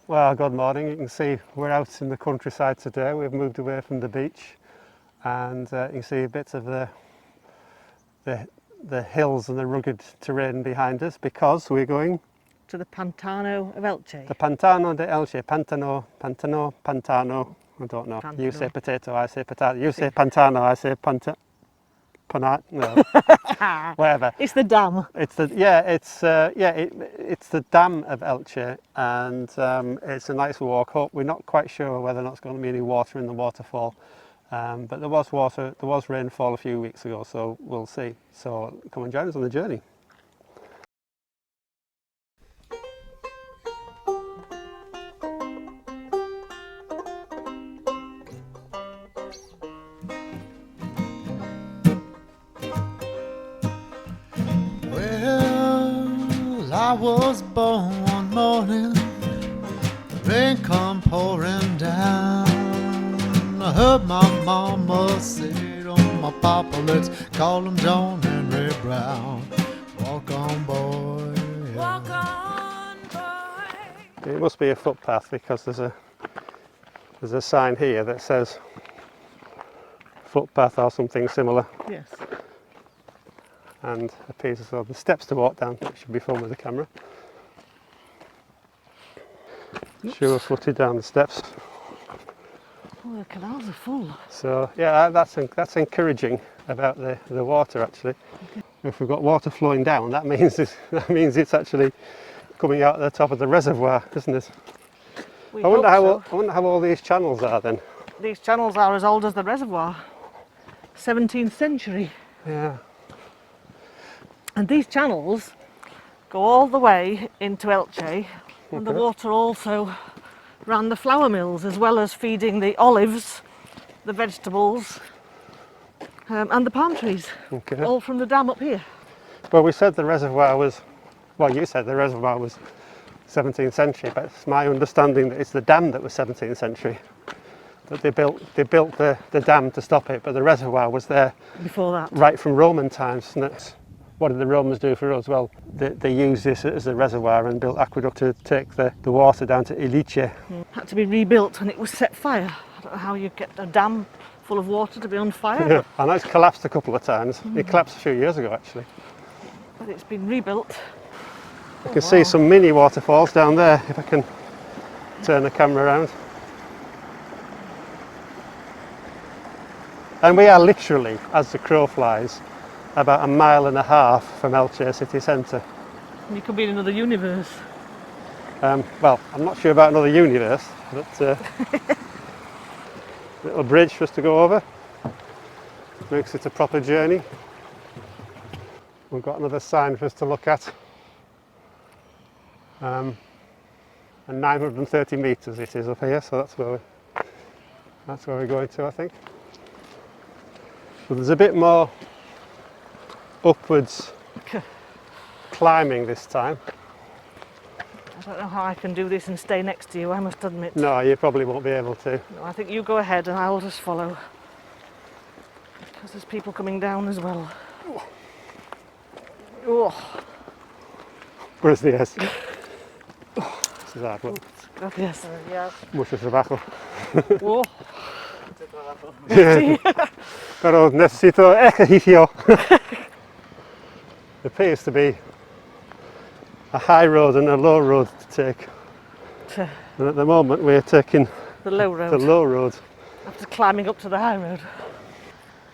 Well, good morning. You can see we're out in the countryside today. We've moved away from the beach, and you can see bits of the hills and the rugged terrain behind us because we're going To the Pantano of Elche. the Pantano de Elche. Pantano. I don't know. You Pantano. say potato, I say potato. You say pantano, I say no, whatever. It's the dam. It's the it's the dam of Elche, and it's a nice walk up. We're not quite sure whether or not there's going to be any water in the waterfall, but there was rainfall a few weeks ago, so we'll see. So come and join us on the journey. Well, I was born one morning, rain come pouring down. I heard my mama say to my papa, let's call him John Henry Brown. Walk on, boy. Walk on, boy. It must be a footpath because there's a sign here that says footpath or something similar, Yes. and appears as though the steps to walk down, which should be fun with the camera. Sure-footed down the steps. Oh, the canals are full. So yeah, that's encouraging about the water actually. If we've got water flowing down, that means it's actually coming out at the top of the reservoir, isn't it? I wonder how all these channels are then. These channels are as old as the reservoir. 17th century. Yeah. And these channels go all the way into Elche, and the Okay. water also ran the flour mills as well as feeding the olives, the vegetables, and the palm trees, Okay. all from the dam up here. Well, we said the reservoir was, well, you said the reservoir was 17th century, but it's my understanding that it's the dam that was 17th century. That they built the dam to stop it, but the reservoir was there Before that. right from Roman times. And that's, what did the Romans do for us? Well, they used this as a reservoir and built aqueduct to take the water down to Ilice. Had to be rebuilt when it was set fire. I don't know how you get a dam full of water to be on fire, I know it's collapsed a couple of times. It collapsed a few years ago actually. but it's been rebuilt. You can see some mini waterfalls down there if I can turn the camera around. And we are literally, as the crow flies, about 1.5 miles from Elche city centre. You could be in another universe. Well, I'm not sure about another universe, but little bridge for us to go over. Makes it a proper journey. We've got another sign for us to look at. And 930 metres it is up here, so that's where we're going to, I think. So there's a bit more upwards climbing this time. I don't know how I can do this and stay next to you, I must admit. No, you probably won't be able to. No, I think you go ahead and I'll just follow. Because there's people coming down as well. Oh, Where's the S? This is hard work. yes. Mucho trabajo. Oh. Pero necesito ejercicio. There appears to be a high road and a low road to take. And at the moment we're taking The low road. the low road. After climbing up to the high road.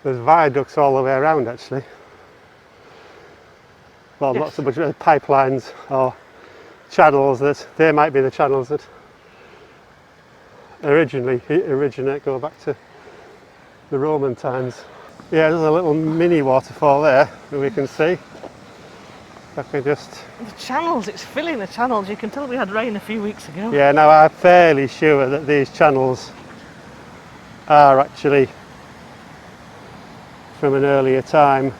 There's viaducts all the way around actually. Well, not Yes. so much pipelines or channels, that they might be the channels that originate, go back to the Roman times. Yeah, there's a little mini waterfall there that we can see. If I can just, The channels, it's filling the channels. You can tell we had rain a few weeks ago. yeah, now I'm fairly sure that these channels are actually from an earlier time.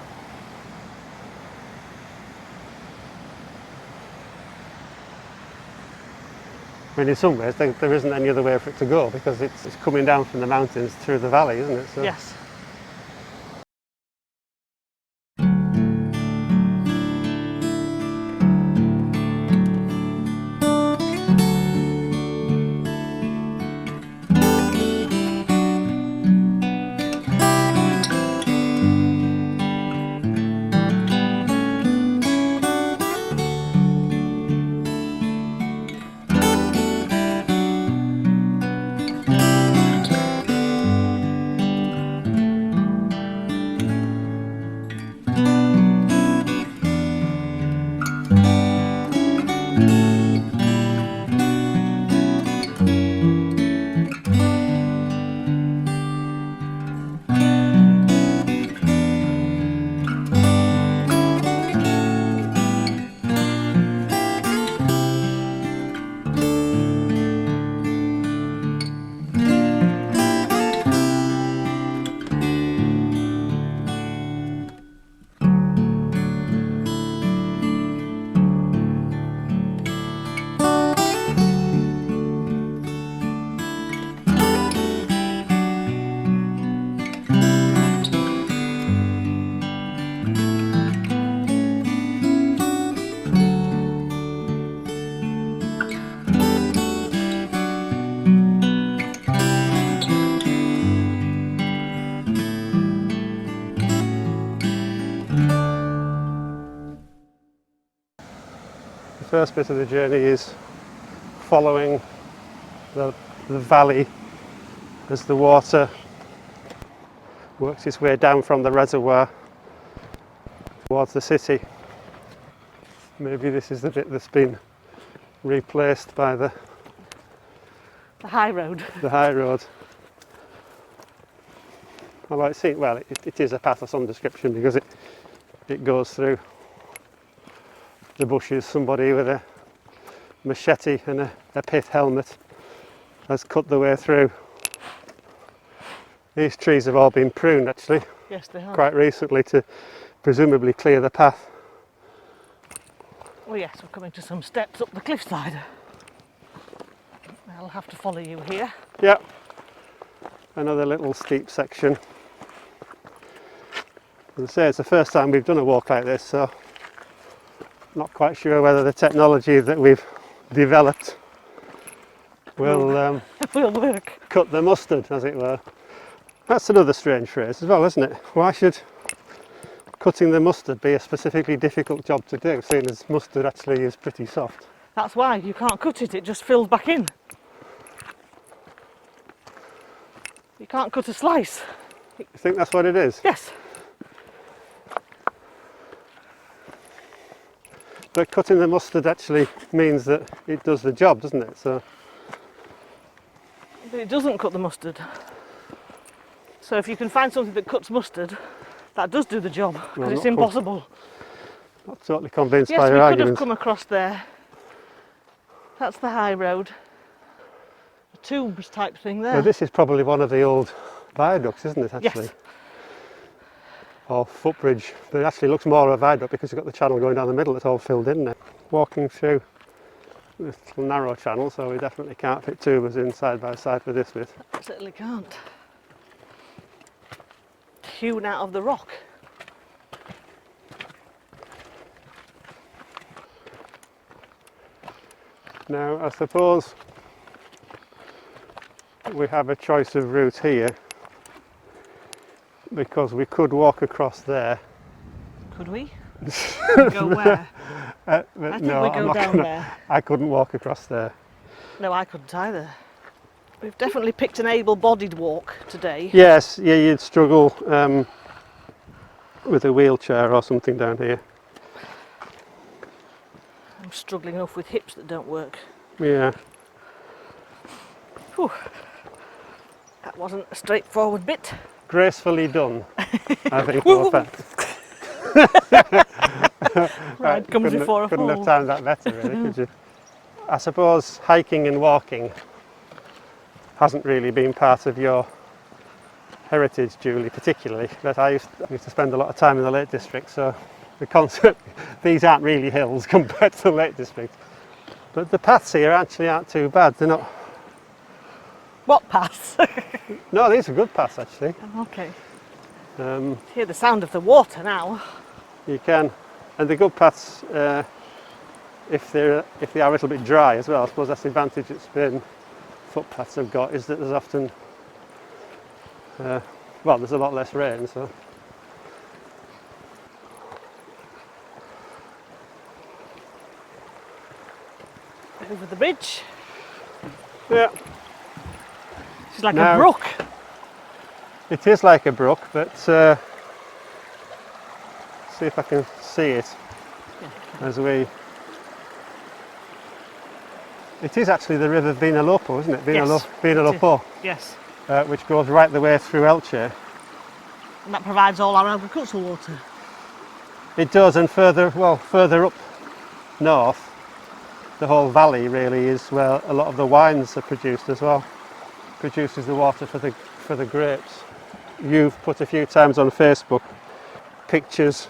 I mean, in some ways, there isn't any other way for it to go because it's coming down from the mountains through the valley, isn't it? So Yes. first bit of the journey is following the valley as the water works its way down from the reservoir towards the city. Maybe this is the bit that's been replaced by the high road. high road. I like seeing, well, it is a path of some description because it goes through the bushes. Somebody with a machete and a pith helmet has cut the way through. These trees have all been pruned actually Yes, they have. quite recently to presumably clear the path. Oh yes, we're coming to some steps up the cliffside. I'll have to follow you here. Yep, another little steep section. As I say, it's the first time we've done a walk like this, so not quite sure whether the technology that we've developed will Will work. cut the mustard, as it were. That's another strange phrase as well, isn't it? Why should cutting the mustard be a specifically difficult job to do, seeing as mustard actually is pretty soft? That's why you can't cut it, it just fills back in. You can't cut a slice. You think that's what it is? Yes. But cutting the mustard actually means that it does the job, doesn't it? So But it doesn't cut the mustard. So if you can find something that cuts mustard, that does do the job, because Well, it's not impossible. not totally convinced Yes, by we your could argument. have come across there. That's the high road. A tubes type thing there. Well, this is probably one of the old viaducts, isn't it, actually? Yes. Or footbridge, but it actually looks more of a viaduct because you've got the channel going down the middle, it's all filled in now. Walking through this little narrow channel, so we definitely can't fit two of us in side by side with this bit. Certainly can't. Hewn out of the rock. Now, I suppose we have a choice of route here because we could walk across there. Could we? Go where? But I think no, we I'm go not down gonna, there. I couldn't walk across there. No, I couldn't either. We've definitely picked an able-bodied walk today. Yes, yeah, you'd struggle with a wheelchair or something down here. I'm struggling enough with hips that don't work. Yeah. Whew. That wasn't a straightforward bit. Gracefully done, I think. More fact. Ride comes couldn't before a have, couldn't have fall. timed that better, really, could you? I suppose hiking and walking hasn't really been part of your heritage, Julie, particularly. But I used to spend a lot of time in the Lake District, so the concept, these aren't really hills compared to the Lake District. But the paths here actually aren't too bad. They're not. What paths? No, these are good paths actually. Okay. Um, Hear the sound of the water now. You can, and the good paths, if they are a little bit dry as well. I suppose that's the advantage that Spain footpaths have got, is that there's often, well, there's a lot less rain. So Over the bridge. yeah, It's like Now- a brook. it is like a brook, but see if I can see it as we. It is actually the River Vinalopó, isn't it? Yes, Vinalopó, Yes. which goes right the way through Elche. And that provides all our agricultural water. It does, and further up north, the whole valley really is where a lot of the wines are produced as well. Produces the water for the grapes. You've put a few times on Facebook pictures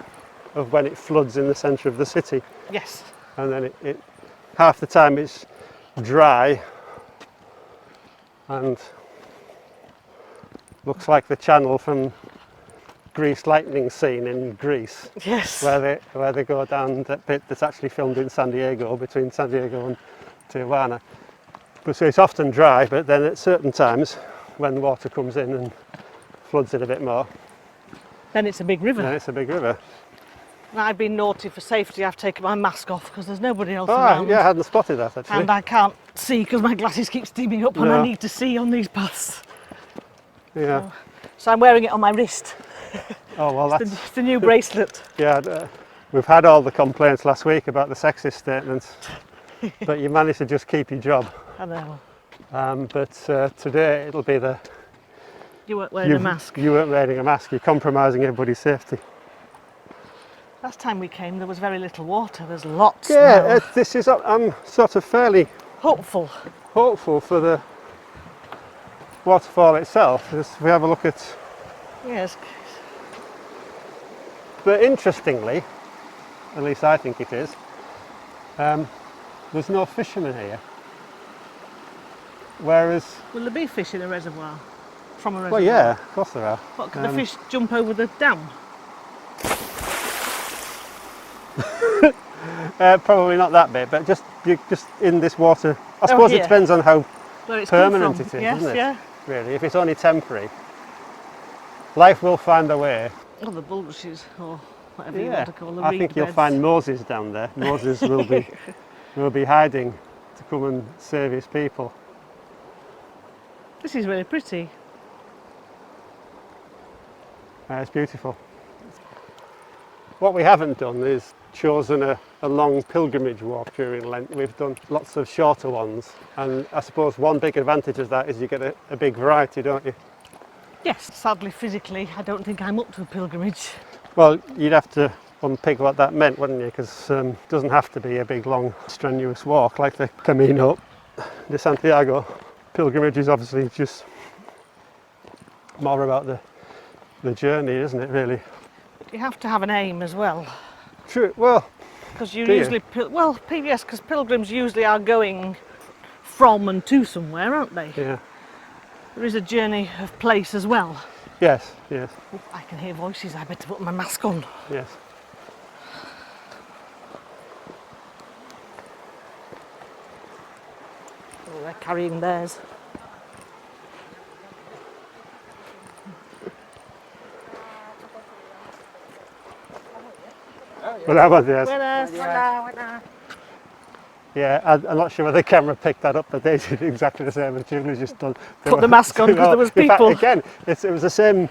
of when it floods in the centre of the city, Yes. and then it half the time it's dry and looks like the channel from Grease Lightning Scene in Greece, Yes. where they go down that bit that's actually filmed in San Diego, between San Diego and Tijuana. But so it's often dry, but then at certain times when water comes in and floods it a bit more, Then it's a big river. then it's a big river. And I've been naughty for safety. I've taken my mask off because there's nobody else Oh, around. yeah, I hadn't spotted that actually. And I can't see because my glasses keep steaming up and No. I need to see on these paths. Yeah. So I'm wearing it on my wrist. Oh, well, that's, It's the new bracelet. yeah, we've had all the complaints last week about the sexist statements, but you managed to just keep your job. I know. But today it'll be the You weren't wearing a mask. You weren't wearing a mask. You're compromising everybody's safety. Last time we came, there was very little water. There's lots Yeah, now. this is. I'm sort of fairly Hopeful. hopeful for the waterfall itself. If we have a look at, Yes. but interestingly, at least I think it is, there's no fishermen here. Whereas, Will there be fish in a reservoir? From a reservoir? well, yeah, of course there are. What, can the fish jump over the dam? Probably not that bit, but just in this water. I suppose it here. depends on how Where it's come permanent from. it is, Yes, doesn't it? yeah. Really, if it's only temporary, life will find a way. Or the bulrushes, or whatever you Yeah, want to call the I reed think you'll beds. find Moses down there. Moses will be hiding to come and save his people. This is really pretty. It's beautiful. What we haven't done is chosen a long pilgrimage walk during Lent. We've done lots of shorter ones, and I suppose one big advantage of that is you get a big variety, don't you? Yes, sadly physically I don't think I'm up to a pilgrimage. Well, you'd have to unpick what that meant, wouldn't you? Because it doesn't have to be a big, long, strenuous walk like the Camino de Santiago. Pilgrimage is obviously just more about the journey, isn't it, really? You have to have an aim as well. True, well, Because you Do you? usually, yes, because pilgrims usually are going from and to somewhere, aren't they? yeah, There is a journey of place as well. yes, yes, Oh, I can hear voices, I better put my mask on. yes. Oh, they're carrying theirs. Well, that was yes. Buenas. Yeah, I'm not sure whether the camera picked that up, but they did exactly the same. And Julie's just done. Put the mask on because there was In fact, people. again, it was the same.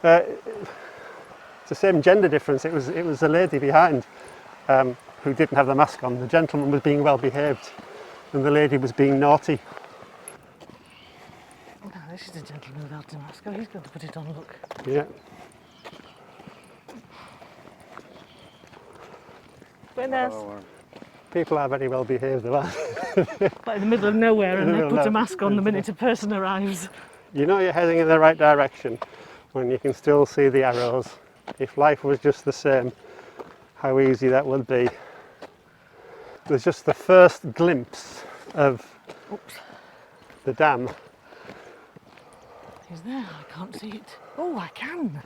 It's the same gender difference. It was a lady behind who didn't have the mask on. The gentleman was being well behaved, and the lady was being naughty. Oh, this is a gentleman without a mask. Oh, he's going to put it on, look. Yeah. Buenas. People are very well behaved, though, aren't they? But in the middle of nowhere In and the they middle put of a mask on the minute a person arrives. You know you're heading in the right direction when you can still see the arrows. If life was just the same, how easy that would be. There's just the first glimpse of Oops, the dam. he's there, I can't see it. Oh, I can.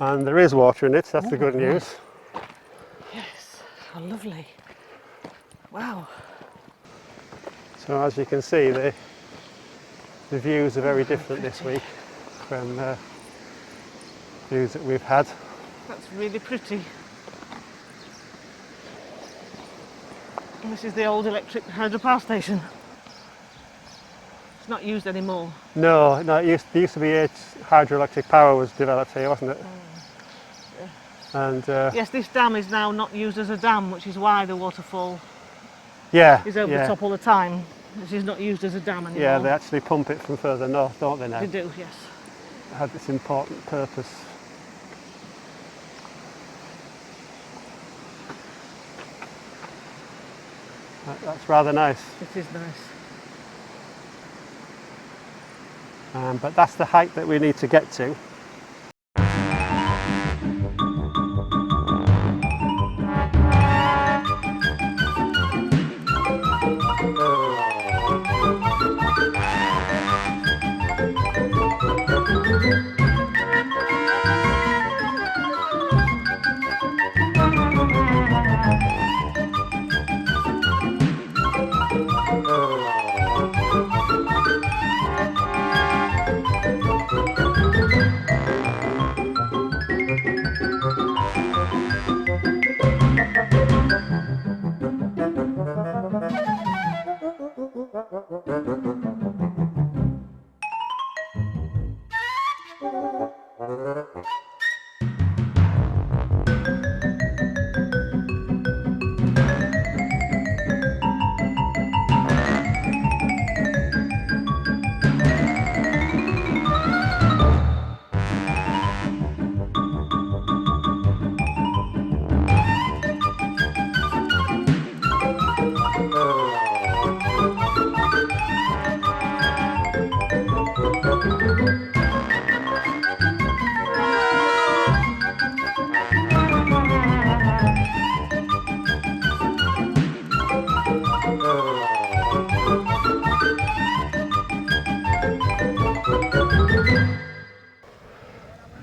And there is water in it, that's the good news. Yes, how lovely. Wow. So as you can see, the views are very different this week from views that we've had. That's really pretty. And this is the old electric hydropower station. It's not used anymore. No, there used to be hydroelectric power was developed here, wasn't it? And Yes, this dam is now not used as a dam, which is why the waterfall yeah, is over yeah, the top all the time. This is not used as a dam anymore. yeah, they actually pump it from further north, don't they now? They do, yes. It had this important purpose. That's rather nice. It is nice. But that's the height that we need to get to.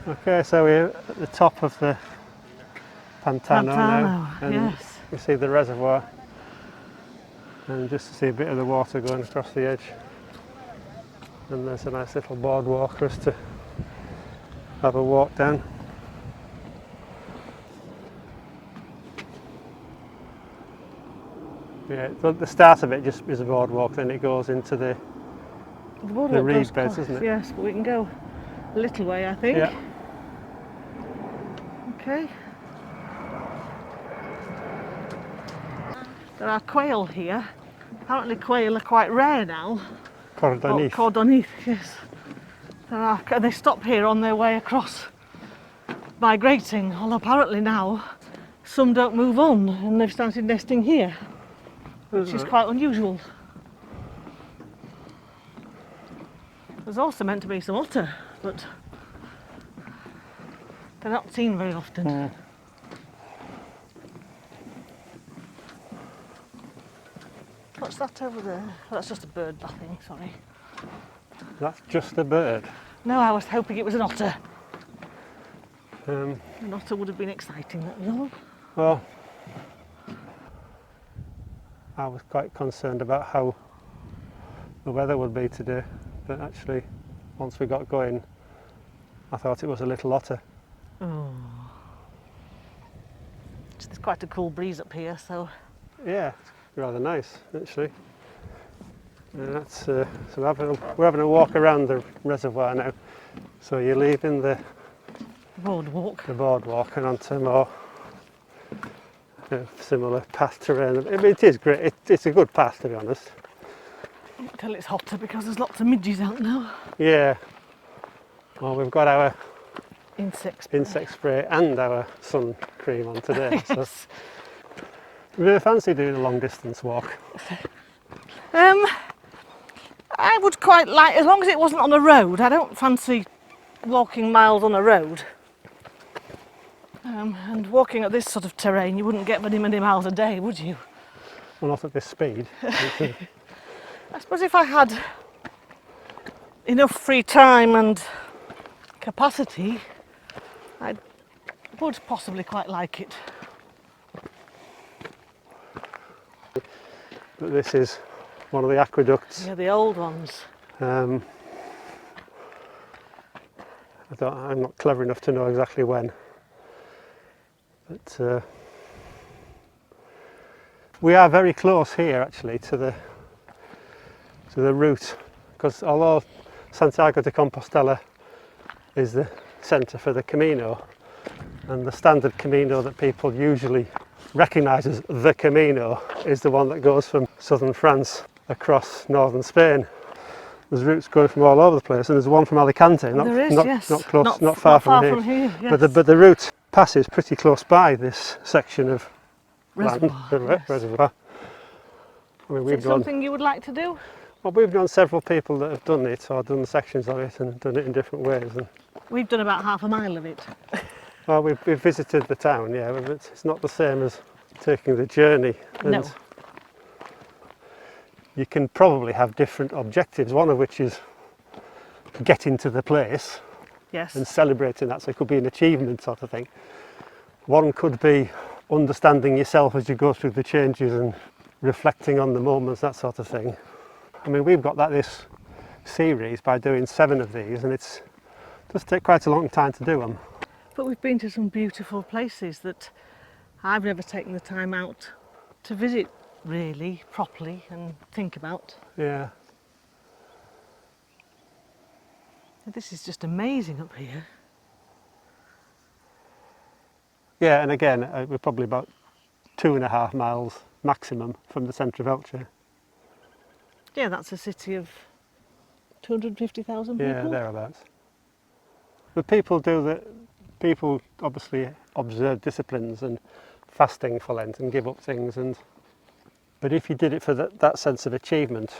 Okay, so we're at the top of the Pantano now, Pantano, and yes. you see the reservoir, and just to see a bit of the water going across the edge. And there's a nice little boardwalk for us to have a walk down. Yeah, the start of it just is a boardwalk, then it goes into the boardwalk reed goes beds, across, isn't it? Yes, but we can go a little way, I think. Yeah. Okay. There are quail here. Apparently quail are quite rare now. Cordonif. Cordonif, yes. There are, and they stop here on their way across, migrating. Although apparently now some don't move on and they've started nesting here, which is quite unusual. There's also meant to be some otter, but they're not seen very often. What's that over there? Oh, that's just a bird bathing, sorry. That's just a bird. No, I was hoping it was an otter. Um, An otter would have been exciting, that was all. well, I was quite concerned about how the weather would be today, but actually, once we got going, I thought it was a little otter. Oh. There's quite a cool breeze up here, so Yeah, it's rather nice actually. So we're having a walk around the reservoir now. So you're leaving the boardwalk. boardwalk and onto more similar path terrain. I mean, it is great. It's a good path, to be honest. Until it's hotter because there's lots of midges out now. Yeah. Well, we've got our Insects. insect spray and our sun cream on today. Yes. So we really fancy doing a long distance walk. I would quite like, as long as it wasn't on a road. I don't fancy walking miles on a road. And walking at this sort of terrain, you wouldn't get very many miles a day, would you? Well, not at this speed. I suppose if I had enough free time and capacity, I would possibly quite like it. But this is one of the aqueducts. Yeah, the old ones. I'm not clever enough to know exactly when, but we are very close here actually to the route, because although Santiago de Compostela is the centre for the Camino, and the standard Camino that people usually recognise as the Camino is the one that goes from southern France across northern Spain. There's routes going from all over the place, and there's one from Alicante, yes. not close, not far from here. Yes. But the route passes pretty close by this section of Reservoir, land, yes. reservoir. I mean, Is it something you would like to do? well, we've known several people that have done it, or done sections of it, and done it in different ways. And We've done about half a mile of it. well, we've visited the town, yeah, but it's not the same as taking the journey. And No. you can probably have different objectives, one of which is getting to the place Yes. and celebrating that, so it could be an achievement sort of thing. One could be understanding yourself as you go through the changes and reflecting on the moments, that sort of thing. I mean, we've got this series by doing 7 of these, and it does take quite a long time to do them. But we've been to some beautiful places that I've never taken the time out to visit really properly and think about. Yeah, This is just amazing up here. Yeah, and again, we're probably about 2.5 miles maximum from the centre of Elche. Yeah, that's a city of 250,000 people. Yeah, thereabouts. But people obviously observe disciplines and fasting for Lent and give up things, but if you did it for that sense of achievement,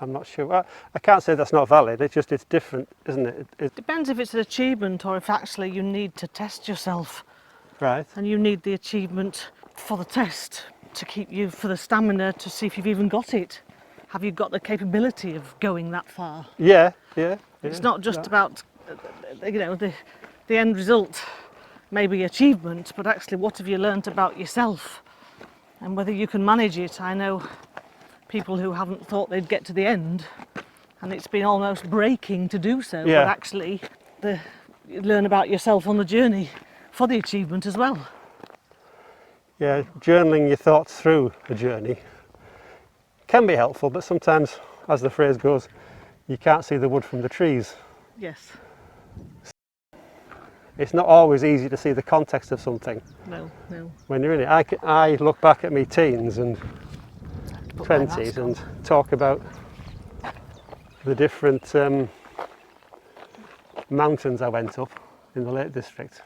I'm not sure. I can't say that's not valid. It's different, isn't it? Depends if it's an achievement or if actually you need to test yourself, Right. and you need the achievement for the test to keep you, for the stamina to see if you've even got it. Have you got the capability of going that far? Yeah. It's not just about, the end result may be achievement, but actually what have you learnt about yourself and whether you can manage it. I know people who haven't thought they'd get to the end, and it's been almost breaking to do so, Yeah. but actually you learn about yourself on the journey for the achievement as well. Yeah, journaling your thoughts through a journey can be helpful, but sometimes, as the phrase goes, you can't see the wood from the trees. Yes. It's not always easy to see the context of something No. when you're in it. I look back at my teens and Put my 20s mask on. and talk about the different mountains I went up in the Lake District.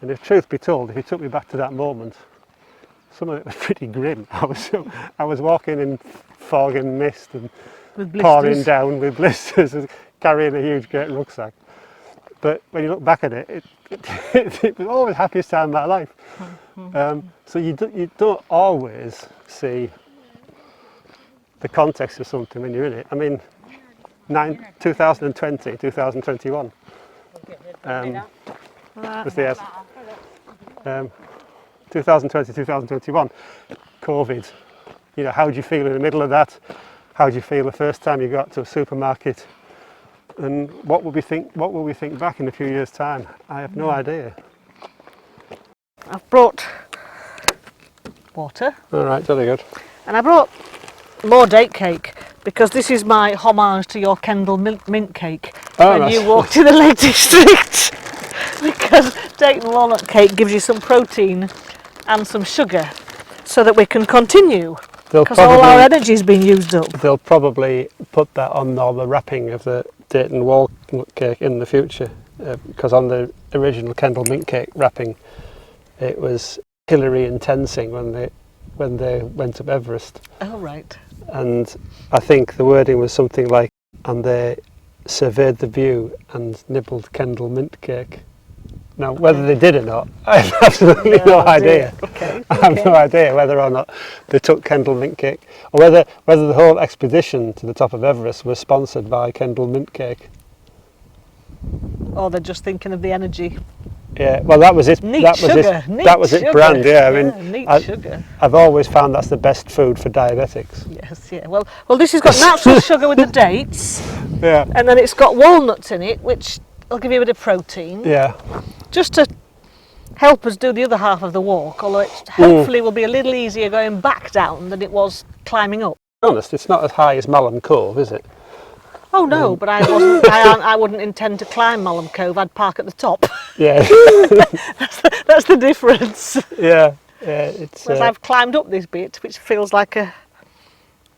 And if truth be told, if you took me back to that moment, some of it was pretty grim. I was walking in fog and mist and With pouring blisters. down with blisters and carrying a huge great rucksack. But when you look back at it, it was always the happiest time of my life. So you don't always see the context of something when you're in it. I mean, 2020, 2021 was the 2020, 2021, COVID. You know, how do you feel in the middle of that? How do you feel the first time you got to a supermarket? And what will we think back in a few years' time? I have no idea. I've brought water, All right, very good. and I brought more date cake because this is my homage to your Kendal mint cake when right. you walked in the Lake District. Because date and walnut cake gives you some protein and some sugar so that we can continue, because all our energy's been used up. They'll probably put that on all the wrapping of the date and walnut cake in the future, because on the original Kendal mint cake wrapping, it was Hillary and Tenzing when they went up Everest, Oh, right. and I think the wording was something like, and they surveyed the view and nibbled Kendal mint cake. Now, whether they did or not, I have absolutely no idea. Okay. I have no idea whether or not they took Kendal mint cake, or whether the whole expedition to the top of Everest was sponsored by Kendal mint cake. Or they're just thinking of the energy. Yeah, well, that was it. Neat that was sugar. it. Neat That was sugar. its brand. Yeah, I mean, neat sugar. I've always found that's the best food for diabetics. Yes, yeah. Well, this has got natural sugar with the dates, Yeah, and then it's got walnuts in it, which will give you a bit of protein, yeah, just to help us do the other half of the walk. Although it hopefully will be a little easier going back down than it was climbing up. to be honest, it's not as high as Malham Cove, is it? Oh no, but I wasn't. I wouldn't intend to climb Malham Cove. I'd park at the top. Yeah, That's the difference. yeah. It's Whereas I've climbed up this bit, which feels like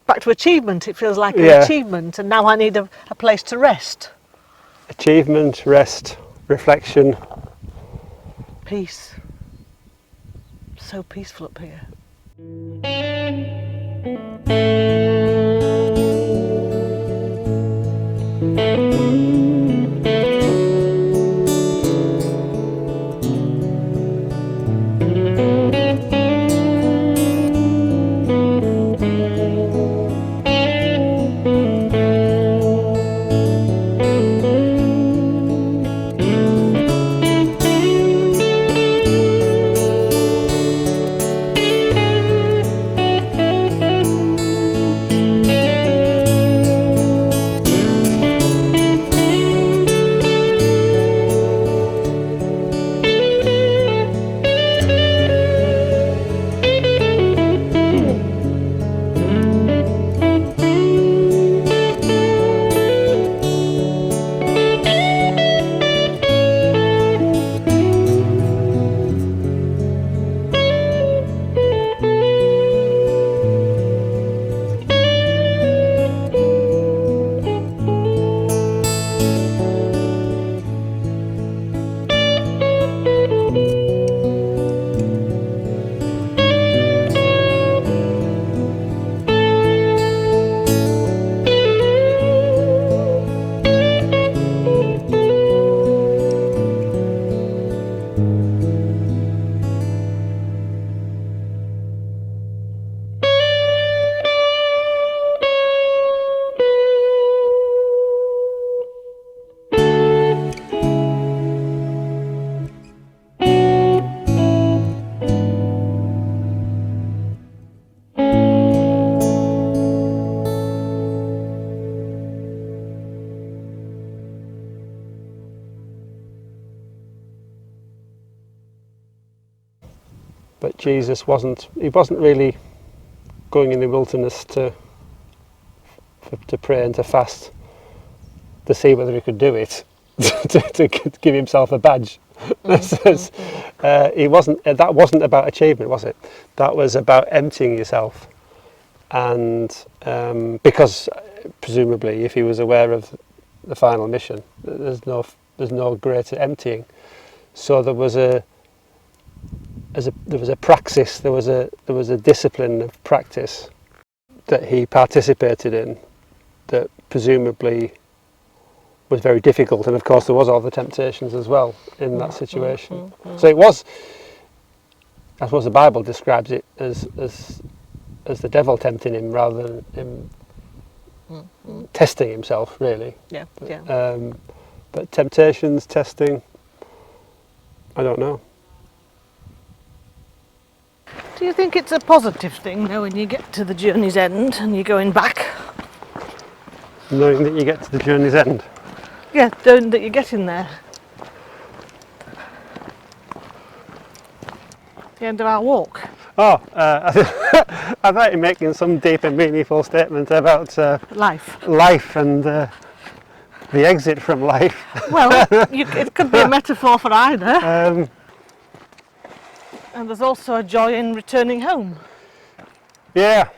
back to achievement. It feels like an Yeah. achievement, and now I need a place to rest. achievement, rest, reflection. Peace. So peaceful up here. Jesus wasn't really going in the wilderness to pray and to fast to see whether he could do it, to give himself a badge. He wasn't. That wasn't about achievement, was it? That was about emptying yourself, and because presumably, if he was aware of the final mission, there's no greater emptying. So there was a praxis, there was a discipline of practice that he participated in that presumably was very difficult, and of course there was all the temptations as well in that situation. So it was, I suppose the Bible describes it as the devil tempting him rather than him testing himself, really. Yeah, yeah. But temptations, testing, I don't know. Do you think it's a positive thing now when you get to the journey's end and you're going back? Knowing that you get to the journey's end. Yeah, knowing that you're getting there. The end of our walk. Oh, I thought you were making some deep and meaningful statement about Life. and the exit from life. Well, it could be a metaphor for either. And there's also a joy in returning home. Yeah.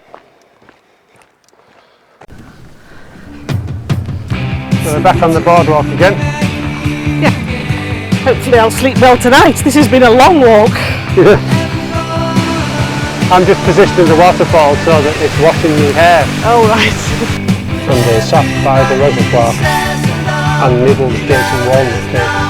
So we're back on the boardwalk again. Yeah. Hopefully I'll sleep well tonight. This has been a long walk. I'm just positioning the waterfall so that it's washing my hair. Oh, right. And the sap by the reservoir and nibbled dates and walnut cake.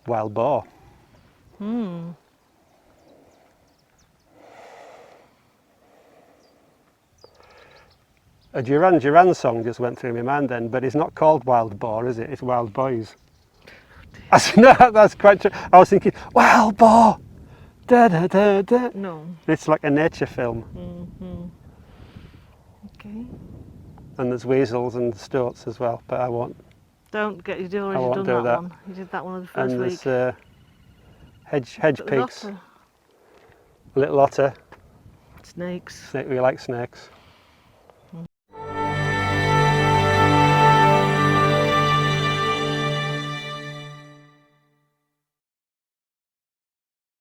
Wild boar. A Duran Duran song just went through my mind then, but it's not called Wild Boar, is it? It's Wild Boys. No, that's quite true. I was thinking, Wild Boar! Da, da, da, da. No. It's like a nature film. Okay. And there's weasels and stoats as well, but I won't. Don't get, you've already won't done do that that. one. You did that one of the first And week. there's hedge But there's pigs, lots of little otter. snakes. We like snakes.